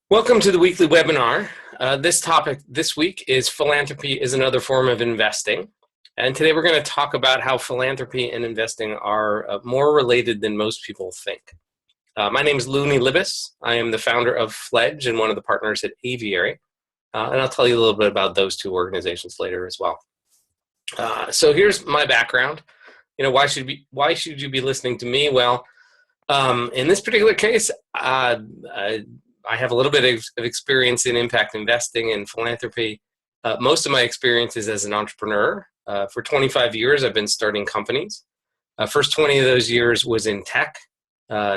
Welcome to the weekly webinar. This topic this week is philanthropy is another form of investing. And today we're going to talk about how philanthropy and investing are more related than most people think. My name is Luni Libes. I am the founder of Fledge and one of the partners at Aviary. And I'll tell you a little bit about those two organizations later as well. So here's my background. Why should you be listening to me? Well, in this particular case, I have a little bit of experience in impact investing and philanthropy. Most of my experience is as an entrepreneur. For 25 years, I've been starting companies. First 20 of those years was in tech,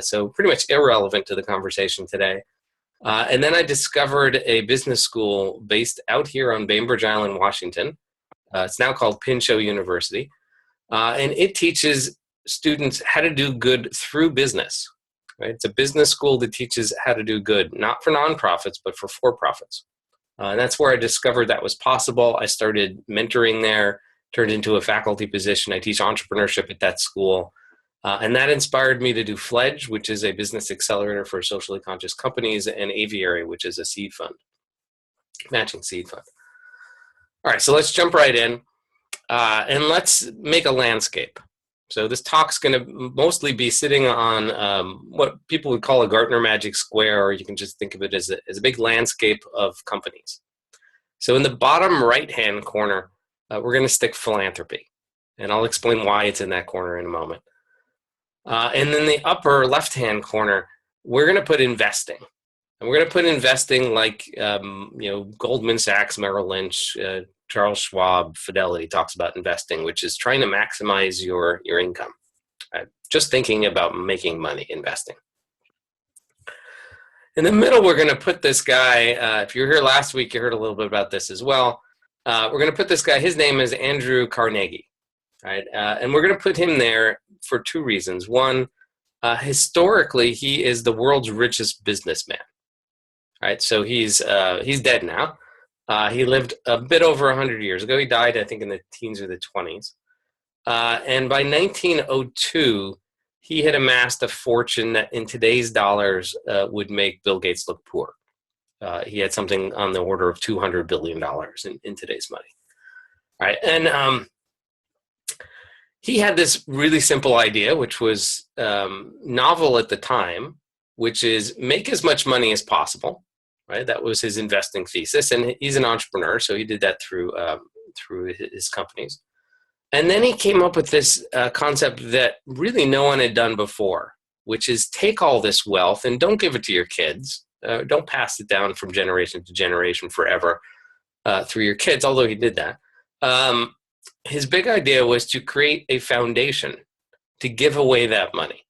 so pretty much irrelevant to the conversation today. And then I discovered a business school based out here on Bainbridge Island, Washington. It's now called Pinchot University. And it teaches students how to do good through business. Right? It's a business school that teaches how to do good, not for nonprofits, but for for-profits. And that's where I discovered that was possible. I started mentoring there, turned into a faculty position. I teach entrepreneurship at that school. And that inspired me to do Fledge, which is a business accelerator for socially conscious companies, and Aviary, which is a seed fund, matching seed fund. All right, so let's jump right in. And let's make a landscape. So this talk's going to mostly be sitting on what people would call a Gartner magic square, or you can just think of it as a big landscape of companies. So in the bottom right-hand corner, we're going to stick philanthropy. And I'll explain why it's in that corner in a moment. And then the upper left-hand corner, we're going to put investing. And we're going to put investing like, Goldman Sachs, Merrill Lynch, Charles Schwab, Fidelity talks about investing, which is trying to maximize your income. Just thinking about making money investing. In the middle, we're going to put this guy, if you were here last week, you heard a little bit about this as well. We're going to put this guy, his name is Andrew Carnegie. Right? And we're going to put him there for two reasons. One, historically, he is the world's richest businessman. Right? So he's dead now. He lived a bit over 100 years ago. He died, I think, in the teens or the 20s. And by 1902, he had amassed a fortune that in today's dollars would make Bill Gates look poor. He had something on the order of $200 billion in today's money. All right, and he had this really simple idea, which was novel at the time, which is make as much money as possible. Right, that was his investing thesis, and he's an entrepreneur, so he did that through his companies. And then he came up with this concept that really no one had done before, which is take all this wealth and don't give it to your kids. Don't pass it down from generation to generation forever through your kids, although he did that. His big idea was to create a foundation to give away that money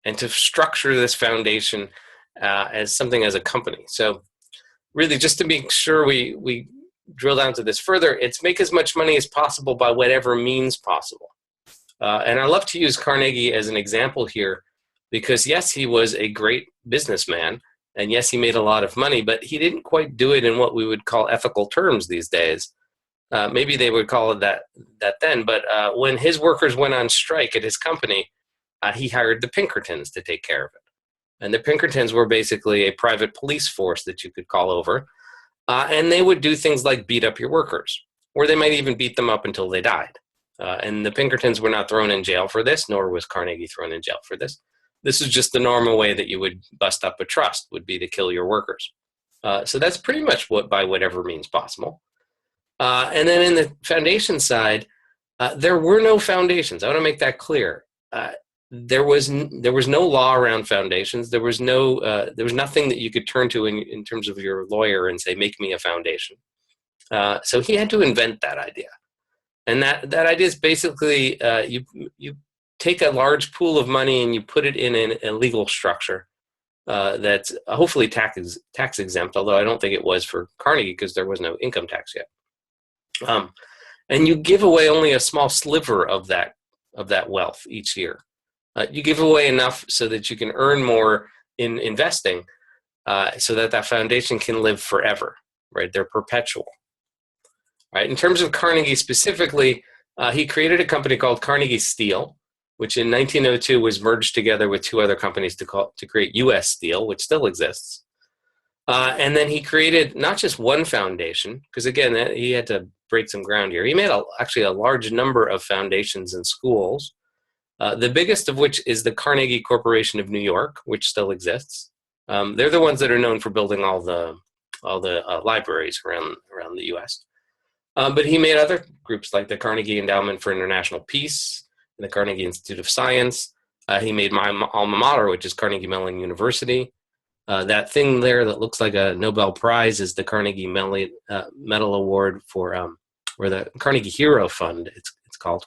and to structure this foundation as something as a company. So really, just to make sure we drill down to this further, it's make as much money as possible by whatever means possible. And I love to use Carnegie as an example here because, yes, he was a great businessman, and yes, he made a lot of money, but he didn't quite do it in what we would call ethical terms these days. Maybe they would call it that then, but when his workers went on strike at his company, he hired the Pinkertons to take care of it. And the Pinkertons were basically a private police force that you could call over. And they would do things like beat up your workers, or they might even beat them up until they died. And the Pinkertons were not thrown in jail for this, nor was Carnegie thrown in jail for this. This is just the normal way that you would bust up a trust, would be to kill your workers. So that's pretty much by whatever means possible. And then in the foundation side, there were no foundations. I want to make that clear. There was no law around foundations. There was nothing that you could turn to in terms of your lawyer and say, make me a foundation. So he had to invent that idea. And that idea is basically you take a large pool of money and you put it in a legal structure that's hopefully tax exempt, although I don't think it was for Carnegie because there was no income tax yet. And you give away only a small sliver of that wealth each year. You give away enough so that you can earn more in investing so that foundation can live forever, right? They're perpetual. Right? In terms of Carnegie specifically, he created a company called Carnegie Steel, which in 1902 was merged together with two other companies to create U.S. Steel, which still exists. And then he created not just one foundation, because again, he had to break some ground here. He made actually a large number of foundations and schools, the biggest of which is the Carnegie Corporation of New York, which still exists. They're the ones that are known for building all the libraries around the U.S. But he made other groups like the Carnegie Endowment for International Peace and the Carnegie Institute of Science. He made my alma mater, which is Carnegie Mellon University. That thing there that looks like a Nobel Prize is the Carnegie Medal Award for, or the Carnegie Hero Fund, it's called.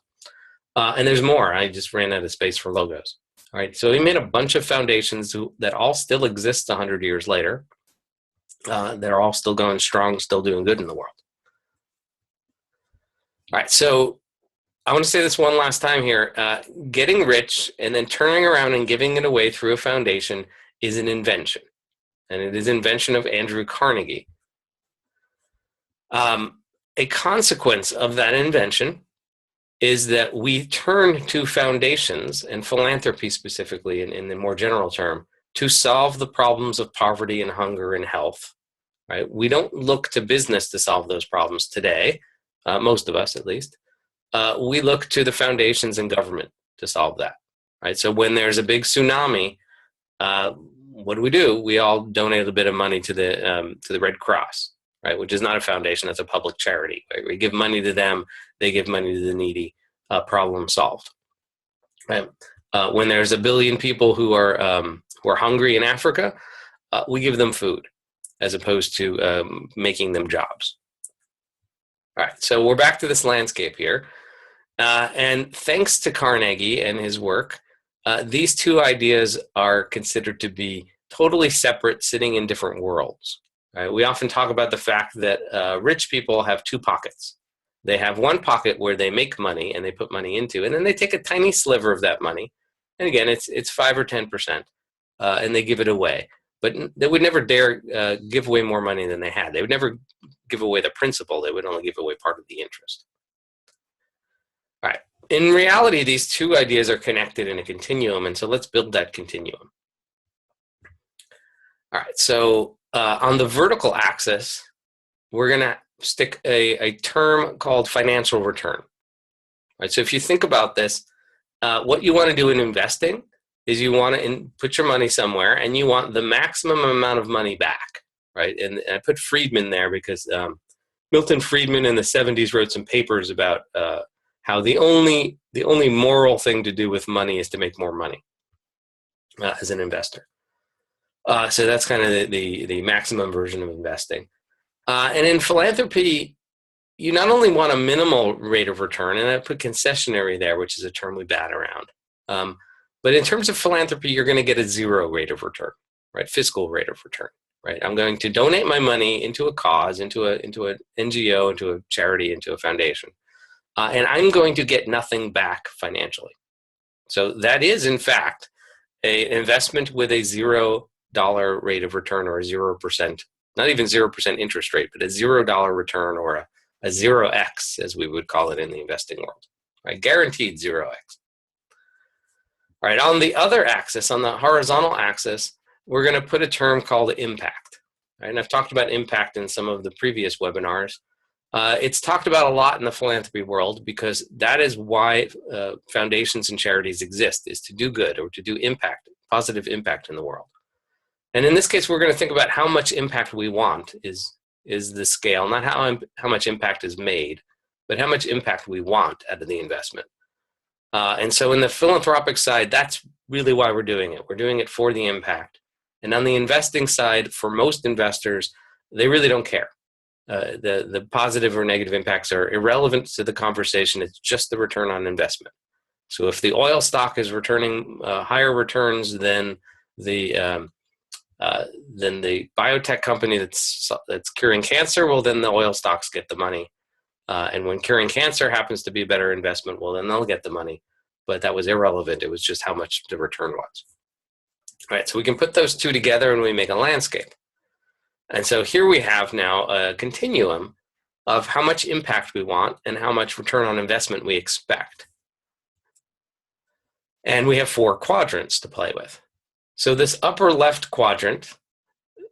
And there's more. I just ran out of space for logos. All right, so he made a bunch of foundations that all still exist 100 years later. They're all still going strong, still doing good in the world. All right, so I want to say this one last time here. Getting rich and then turning around and giving it away through a foundation is an invention, and it is an invention of Andrew Carnegie. A consequence of that invention is that we turn to foundations and philanthropy specifically in the more general term to solve the problems of poverty and hunger and health. Right? We don't look to business to solve those problems today, most of us at least. We look to the foundations and government to solve that. Right? So when there's a big tsunami, what do? We all donate a bit of money to the Red Cross, right? Which is not a foundation; that's a public charity. Right? We give money to them; they give money to the needy. Problem solved. Right? When there's 1 billion people who are hungry in Africa, we give them food, as opposed to making them jobs. All right, so we're back to this landscape here, and thanks to Carnegie and his work. These two ideas are considered to be totally separate, sitting in different worlds. Right? We often talk about the fact that rich people have two pockets. They have one pocket where they make money and they put money into, and then they take a tiny sliver of that money. And again, it's 5 or 10%, and they give it away. But they would never dare give away more money than they had. They would never give away the principal. They would only give away part of the interest. All right. In reality, these two ideas are connected in a continuum, and so let's build that continuum. All right, so on the vertical axis, we're going to stick a term called financial return. All right, so if you think about this, what you want to do in investing is you want to put your money somewhere, and you want the maximum amount of money back, right? And I put Friedman there because Milton Friedman in the 70s wrote some papers about how the only moral thing to do with money is to make more money as an investor. So that's kind of the maximum version of investing. And in philanthropy, you not only want a minimal rate of return, and I put concessionary there, which is a term we bat around. But in terms of philanthropy, you're going to get a 0 rate of return, right? Fiscal rate of return, right? I'm going to donate my money into a cause, into an NGO, into a charity, into a foundation. And I'm going to get nothing back financially. So that is, in fact, an investment with a $0 rate of return, or a 0%, not even 0% interest rate, but a $0 return, or a 0x, as we would call it in the investing world, right? Guaranteed 0x. All right, on the other axis, on the horizontal axis, we're going to put a term called impact. Right? And I've talked about impact in some of the previous webinars. It's talked about a lot in the philanthropy world because that is why foundations and charities exist, is to do good, or to do impact, positive impact in the world. And in this case, we're going to think about how much impact we want is the scale, not how much impact is made, but how much impact we want out of the investment. And so in the philanthropic side, that's really why we're doing it. We're doing it for the impact. And on the investing side, for most investors, they really don't care. The positive or negative impacts are irrelevant to the conversation. It's just the return on investment. So if the oil stock is returning higher returns than the biotech company that's curing cancer, well, then the oil stocks get the money. And when curing cancer happens to be a better investment, well, then they'll get the money. But that was irrelevant. It was just how much the return was. All right, so we can put those two together and we make a landscape. And so here we have now a continuum of how much impact we want and how much return on investment we expect. And we have 4 quadrants to play with. So this upper left quadrant,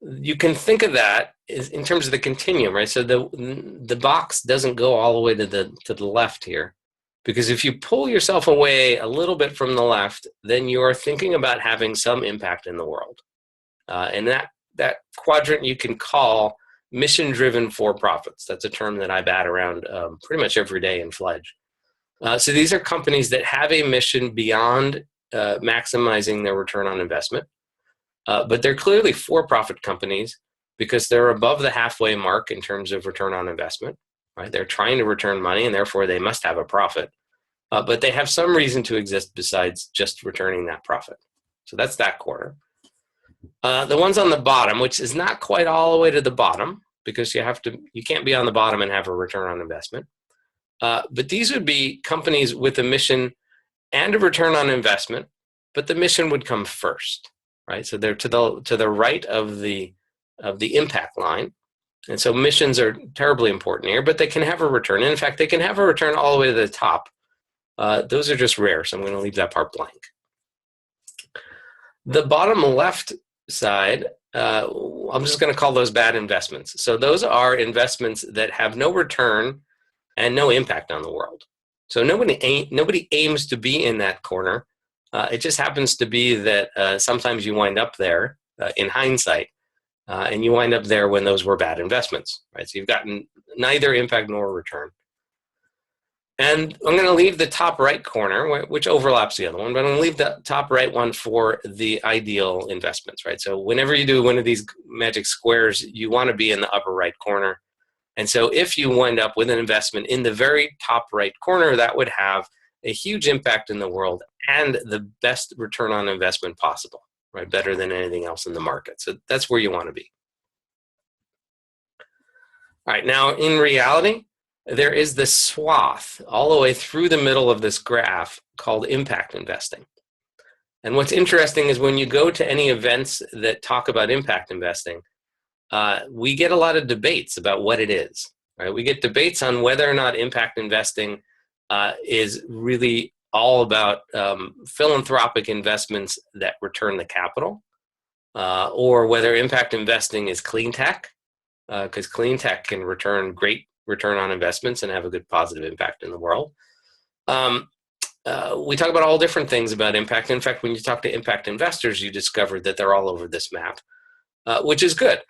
you can think of that is in terms of the continuum, right? So the box doesn't go all the way to the left here, because if you pull yourself away a little bit from the left, then you are thinking about having some impact in the world. And that quadrant you can call mission-driven for-profits. That's a term that I bat around pretty much every day in Fledge. So these are companies that have a mission beyond maximizing their return on investment, but they're clearly for-profit companies because they're above the halfway mark in terms of return on investment. Right? They're trying to return money, and therefore they must have a profit. But they have some reason to exist besides just returning that profit. So that's that quarter. The ones on the bottom, which is not quite all the way to the bottom, because you can't be on the bottom and have a return on investment. But these would be companies with a mission and a return on investment, but the mission would come first, right? So they're to the right of the impact line. And so missions are terribly important here, but they can have a return. And in fact, they can have a return all the way to the top. Those are just rare, so I'm going to leave that part blank. The bottom left side, I'm just going to call those bad investments. So those are investments that have no return and no impact on the world. So nobody aims to be in that corner. It just happens to be that sometimes you wind up there in hindsight, and you wind up there when those were bad investments, right? So you've gotten neither impact nor return. And I'm going to leave the top right corner, which overlaps the other one, but I'm going to leave the top right one for the ideal investments, right? So whenever you do one of these magic squares, you want to be in the upper right corner. And so if you wind up with an investment in the very top right corner, that would have a huge impact in the world and the best return on investment possible, right? Better than anything else in the market. So that's where you want to be. All right, now in reality, there is this swath all the way through the middle of this graph called impact investing. And what's interesting is when you go to any events that talk about impact investing, we get a lot of debates about what it is. Right? We get debates on whether or not impact investing is really all about philanthropic investments that return the capital, or whether impact investing is clean tech, because clean tech can return great return on investments and have a good positive impact in the world. We talk about all different things about impact. In fact, when you talk to impact investors, you discover that they're all over this map, which is good.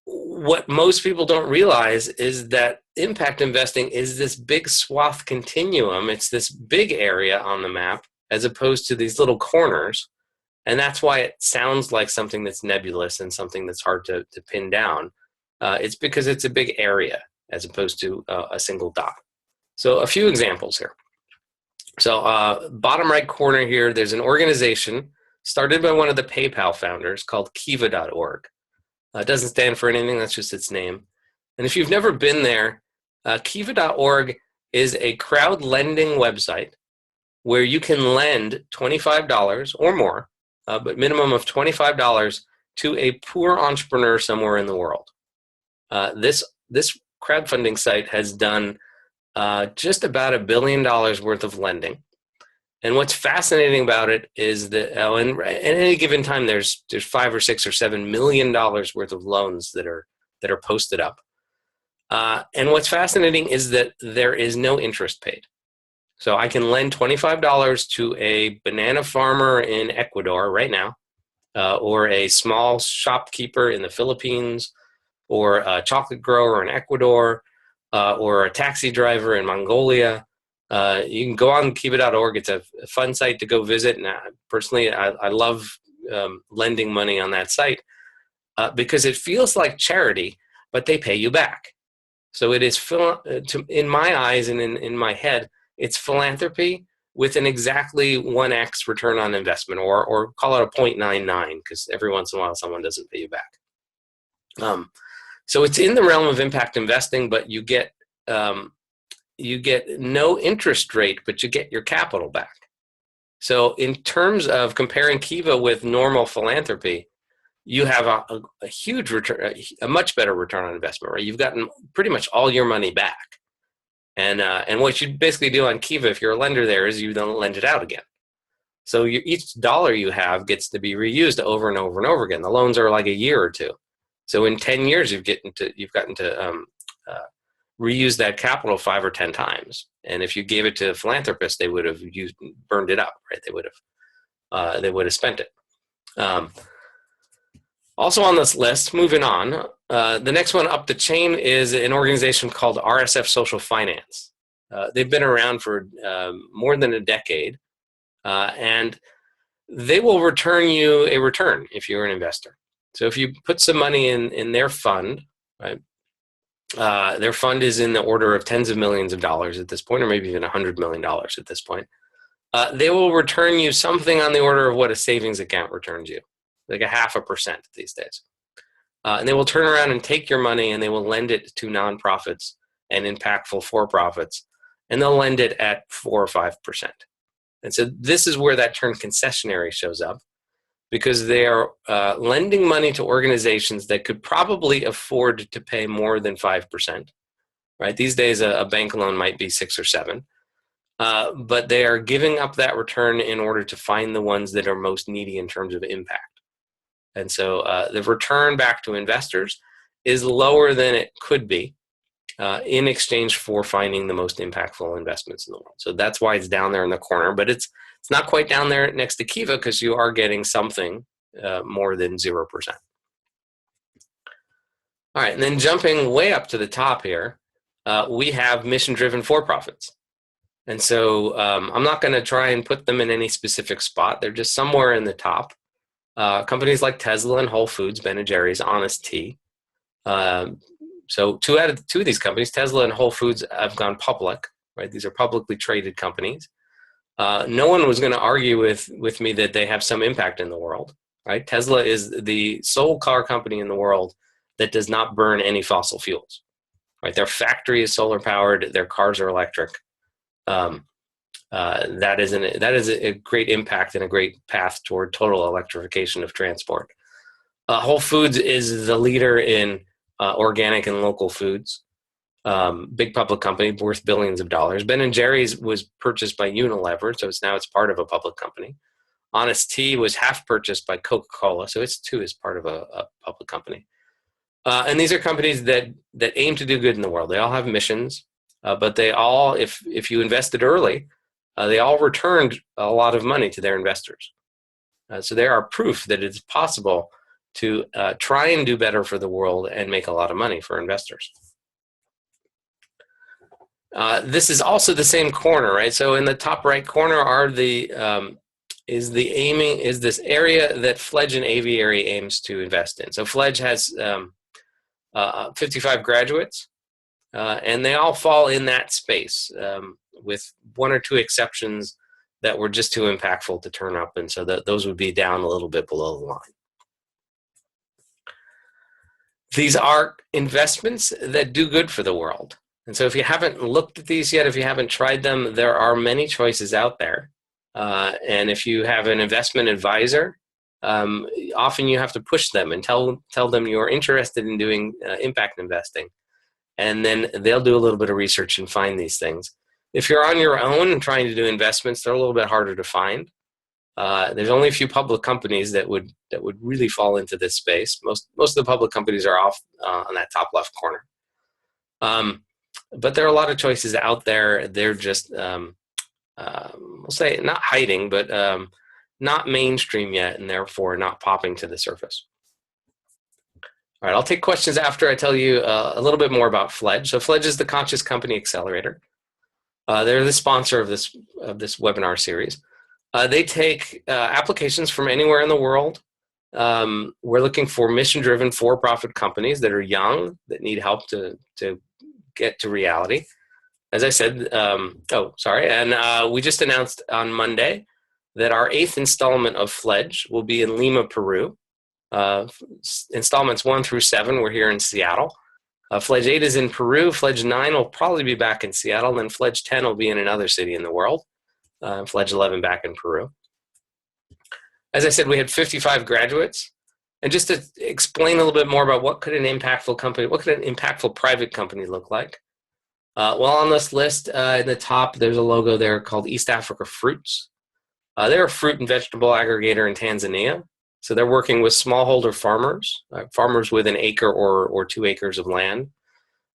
What most people don't realize is that impact investing is this big swath continuum. It's this big area on the map as opposed to these little corners. And that's why it sounds like something that's nebulous and something that's hard to pin down. It's because it's a big area as opposed to a single dot. So a few examples here. So bottom right corner here, there's an organization started by one of the PayPal founders called Kiva.org. It doesn't stand for anything, that's just its name. And if you've never been there, Kiva.org is a crowd lending website where you can lend $25 or more, but minimum of $25 to a poor entrepreneur somewhere in the world. This crowdfunding site has done just about $1 billion worth of lending. And what's fascinating about it is that at any given time, there's $5 or $6 or $7 million worth of loans that are posted up. And what's fascinating is that there is no interest paid. So I can lend $25 to a banana farmer in Ecuador right now, or a small shopkeeper in the Philippines, or a chocolate grower in Ecuador, or a taxi driver in Mongolia. You can go on Kiva.org. It's a fun site to go visit. And personally, I love lending money on that site because it feels like charity, but they pay you back. So it is, in my eyes and in my head, it's philanthropy with an exactly 1x return on investment, or call it a 0.99, because every once in a while someone doesn't pay you back. So it's in the realm of impact investing, but you get no interest rate, but you get your capital back. So in terms of comparing Kiva with normal philanthropy, you have a huge return, a much better return on investment, right? You've gotten pretty much all your money back. And what you basically do on Kiva, if you're a lender there, is you then lend it out again. So each dollar you have gets to be reused over and over and over again. The loans are like a year or two. So in 10 years, you've gotten to reuse that capital 5 or 10 times. And if you gave it to a philanthropist, they would have burned it up, right? They would have spent it. Also on this list, moving on, the next one up the chain is an organization called RSF Social Finance. They've been around for more than a decade, and they will return you a return if you're an investor. So if you put some money in their fund, right? Their fund is in the order of tens of millions of dollars at this point, or maybe even $100 million at this point. They will return you something on the order of what a savings account returns you, like 0.5% these days. And they will turn around and take your money and they will lend it to nonprofits and impactful for-profits, and they'll lend it at 4 or 5%. And so this is where that term concessionary shows up, because they are lending money to organizations that could probably afford to pay more than 5%. Right? These days, a bank loan might be 6 or 7. But they are giving up that return in order to find the ones that are most needy in terms of impact. And so the return back to investors is lower than it could be in exchange for finding the most impactful investments in the world. So that's why it's down there in the corner, but it's not quite down there next to Kiva, because you are getting something more than 0%. All right, and then jumping way up to the top here, we have mission-driven for-profits. And so I'm not going to try and put them in any specific spot. They're just somewhere in the top. Companies like Tesla and Whole Foods, Ben & Jerry's, Honest Tea. So two out of these companies, Tesla and Whole Foods, have gone public. Right? These are publicly traded companies. No one was going to argue with me that they have some impact in the world. Right? Tesla is the sole car company in the world that does not burn any fossil fuels. Right? Their factory is solar powered. Their cars are electric. That is a great impact and a great path toward total electrification of transport. Whole Foods is the leader in organic and local foods. Big public company worth billions of dollars. Ben & Jerry's was purchased by Unilever, so it's part of a public company. Honest Tea was half purchased by Coca-Cola, so it's too is part of a public company. And these are companies that aim to do good in the world. They all have missions, but they all, if you invested early, they all returned a lot of money to their investors. So they are proof that it's possible to try and do better for the world and make a lot of money for investors. This is also the same corner, right? So in the top right corner are is this area that Fledge and Aviary aims to invest in. So Fledge has 55 graduates, and they all fall in that space, with 1 or 2 exceptions that were just too impactful to turn up, and so those would be down a little bit below the line. These are investments that do good for the world. And so if you haven't looked at these yet, if you haven't tried them, there are many choices out there. And if you have an investment advisor, often you have to push them and tell them you're interested in doing impact investing. And then they'll do a little bit of research and find these things. If you're on your own and trying to do investments, they're a little bit harder to find. There's only a few public companies that would really fall into this space. Most of the public companies are off on that top left corner. But there are a lot of choices out there. They're just, we'll say, not hiding, but not mainstream yet, and therefore not popping to the surface. All right, I'll take questions after I tell you a little bit more about Fledge. So Fledge is the Conscious Company Accelerator. They're the sponsor of this webinar series. They take applications from anywhere in the world. We're looking for mission-driven for-profit companies that are young, that need help to get to reality. As I said, and we just announced on Monday that our 8th installment of Fledge will be in Lima, Peru. Installments 1 through 7 we're here in Seattle. Fledge 8 is in Peru. Fledge 9 will probably be back in Seattle. And then Fledge 10 will be in another city in the world. Fledge 11 back in Peru. As I said, we had 55 graduates. And just to explain a little bit more about what could an impactful company, what could an impactful private company look like? Well, on this list, in the top, there's a logo there called East Africa Fruits. They're a fruit and vegetable aggregator in Tanzania. So they're working with smallholder farmers, farmers with an acre or 2 acres of land.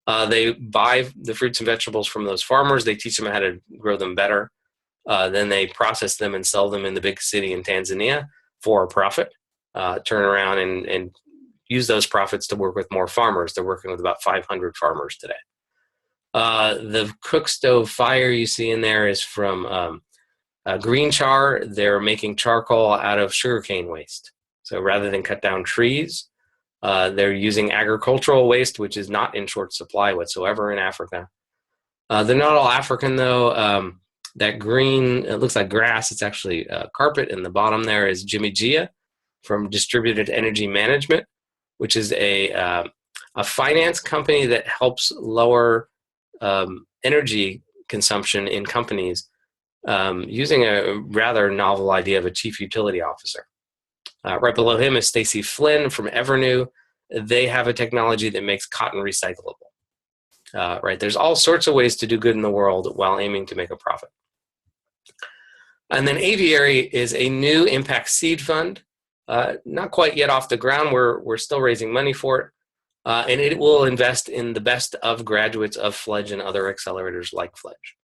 They buy the fruits and vegetables from those farmers. They teach them how to grow them better. Then they process them and sell them in the big city in Tanzania for a profit. Turn around and use those profits to work with more farmers. They're working with about 500 farmers today. The cook stove fire you see in there is from green char. They're making charcoal out of sugarcane waste. So rather than cut down trees, they're using agricultural waste, which is not in short supply whatsoever in Africa. They're not all African, though. That green, it looks like grass. It's actually carpet. And the bottom there is Jimmy Gia from Distributed Energy Management, which is a finance company that helps lower energy consumption in companies using a rather novel idea of a chief utility officer. Right below him is Stacy Flynn from Evernew. They have a technology that makes cotton recyclable. Right, there's all sorts of ways to do good in the world while aiming to make a profit. And then Aviary is a new impact seed fund, not quite yet off the ground. We're still raising money for it, and it will invest in the best of graduates of Fledge and other accelerators like Fledge.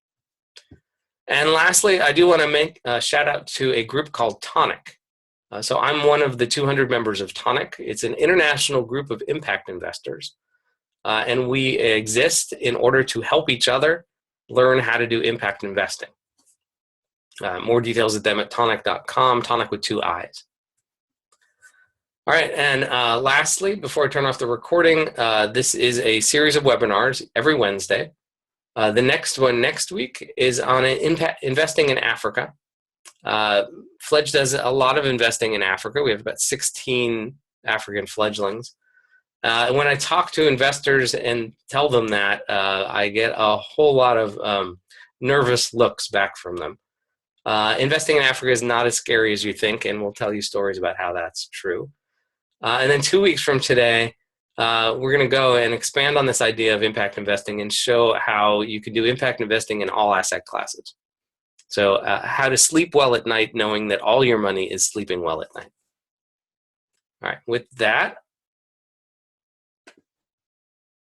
And lastly, I do want to make a shout out to a group called Tonic. So I'm one of the 200 members of Tonic. It's an international group of impact investors. And we exist in order to help each other learn how to do impact investing. More details at them at tonic.com, tonic with 2 I's. All right, and lastly, before I turn off the recording, this is a series of webinars every Wednesday. The next one next week is on investing in Africa. Fledge does a lot of investing in Africa. We have about 16 African fledglings. And when I talk to investors and tell them that, I get a whole lot of nervous looks back from them. Investing in Africa is not as scary as you think, and we'll tell you stories about how that's true. And then 2 weeks from today, we're going to go and expand on this idea of impact investing and show how you can do impact investing in all asset classes. So how to sleep well at night knowing that all your money is sleeping well at night. All right, with that,